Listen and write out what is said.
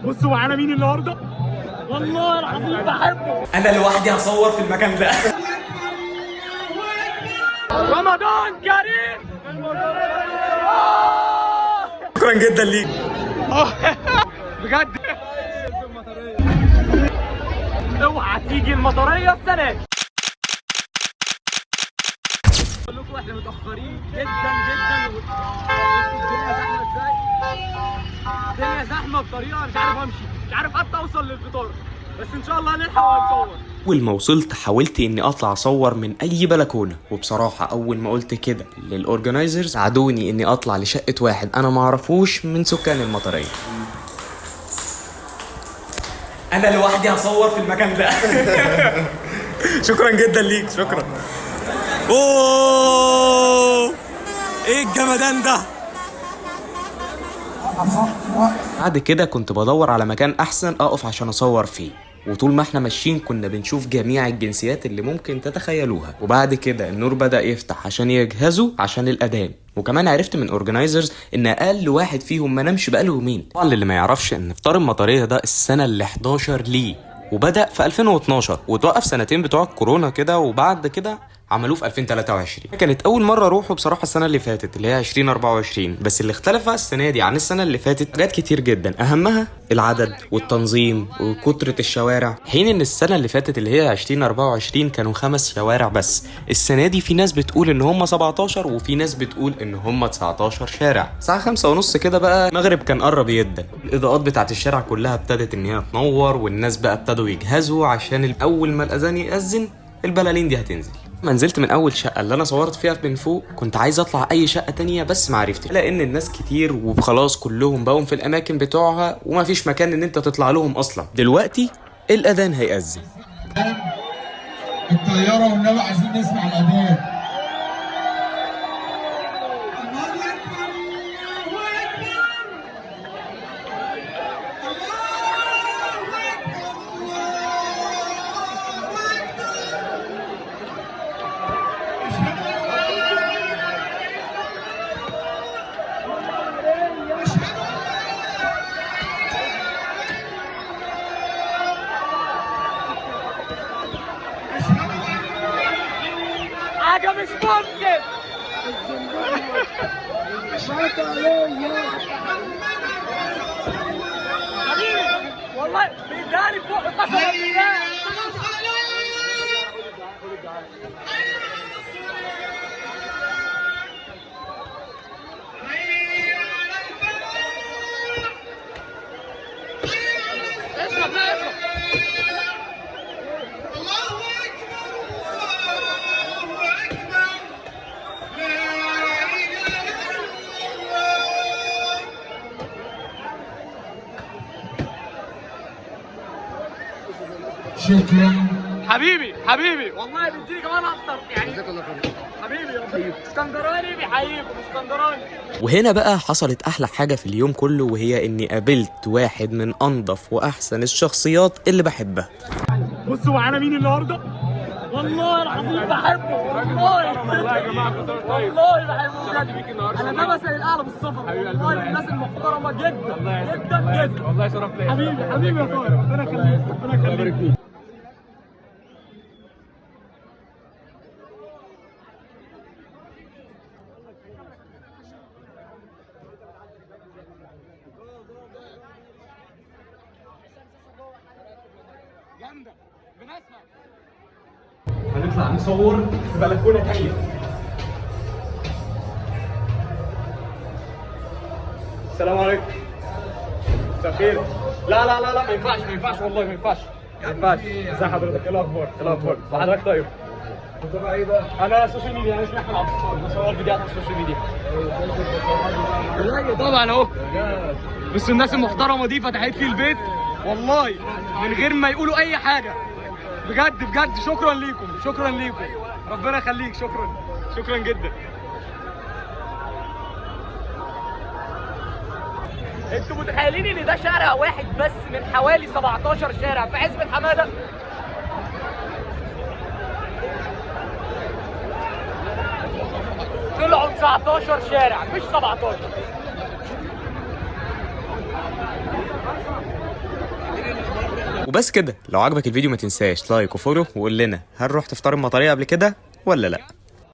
بصوا معانا مين النهارده؟ والله العظيم بحبه. انا لوحدي هصور في المكان ده. رمضان كريم. شكرا جدا ليك. بجد اوعى تيجي المطريه السنه دي. بقول لكم احنا متاخرين جدا جدا. الدنيا زحمه ازاي؟ الدنيا زحمه بطريقه مش عارف امشي، مش عارف حتى اوصل للفطار، بس ان شاء الله هنلحق وهنصور. اول ما وصلت حاولت اني اطلع اصور من اي بلكونه، وبصراحه اول ما قلت كده للاورجنايزرز ساعدوني اني اطلع لشقه واحد انا ما اعرفوش من سكان المطريه. انا لوحدي هصور في المكان ده. شكرا جدا ليك. شكرا. اوه ايه الجمدان ده. بعد كده كنت بدور على مكان احسن اقف عشان اصور فيه، وطول ما احنا ماشيين كنا بنشوف جميع الجنسيات اللي ممكن تتخيلوها. وبعد كده النور بدأ يفتح عشان يجهزوا عشان الأذان، وكمان عرفت من اورجنايزرز ان اقل واحد فيهم ما نامش بقاله يومين. طبعا اللي ما يعرفش ان فطار المطريه ده السنه ال 11 ليه، وبدأ في 2012 وتوقف سنتين بتوع الكورونا كده، وبعد كده عملوه في 2023. كانت اول مره اروحه بصراحه السنه اللي فاتت اللي هي 2024، بس اللي اختلف السنه دي عن السنه اللي فاتت حاجات كتير جدا، اهمها العدد والتنظيم وكتره الشوارع. حين ان السنه اللي فاتت اللي هي 2024 كانوا 5 شوارع بس، السنه دي في ناس بتقول ان هم 17 وفي ناس بتقول ان هم 19 شارع. الساعه 5:30 كده بقى المغرب كان قرب يدا، الاضاءات بتاعت الشارع كلها ابتدت ان هي تنور، والناس بقى ابتدوا يجهزوا عشان اول ما الاذان يأذن البلالين دي هتنزل. ما نزلت من اول شقه اللي انا صورت فيها من فوق كنت عايز اطلع اي شقه تانية، بس ما عرفتش لان الناس كتير وخلاص كلهم بقوا في الاماكن بتوعها وما فيش مكان ان انت تطلع لهم اصلا. دلوقتي الاذان هيأذن. الطياره والنبي عايزين نسمع الاذان. حاجه مش ممكن. حبيبي والله بيداني فوق قسما بالله. شكرا حبيبي والله بيديني كمان اكتر يعني. حبيبي اسكندراني بيحييكم اسكندراني. وهنا بقى حصلت احلى حاجه في اليوم كله، وهي اني قابلت واحد من انظف واحسن الشخصيات اللي بحبها. بصوا معانا مين النهارده؟ والله العظيم بحبه. والله يا جماعه والله بحبه بجد. انا ده مثل الاعلى بالسفر والله. الناس المحترمه جدا جدا جدا. والله شرف ليا حبيبي يا طارق. ربنا يخليك ربنا يخليك. جامده بنسمع. هنطلع نصور في بلكونه تانية. السلام عليكم. مساء الخير. لا ما ينفعش والله ما ينفعش. ازي حضرتك؟ ايه الاخبار؟ حضرتك طيب؟ انت بقى ايه بقى؟ انا سوشيال ميديا، انا اسمي احمد عبد الصمد، بصور فيديوهات على السوشيال ميديا. والله طبعا اهو. بس الناس المحترمه دي فتحت لي البيت والله من غير ما يقولوا اي حاجه. بجد شكرا ليكم ربنا يخليك. شكرا جدا. انتوا متخيلين ان ده شارع واحد بس من حوالي 17 شارع في عزبة حمادة؟ طلعوا 19 شارع مش 17. وبس كده، لو عجبك الفيديو ما تنساش لايك وفولو، وقول لنا هل رحت فطار المطريه قبل كده ولا لا.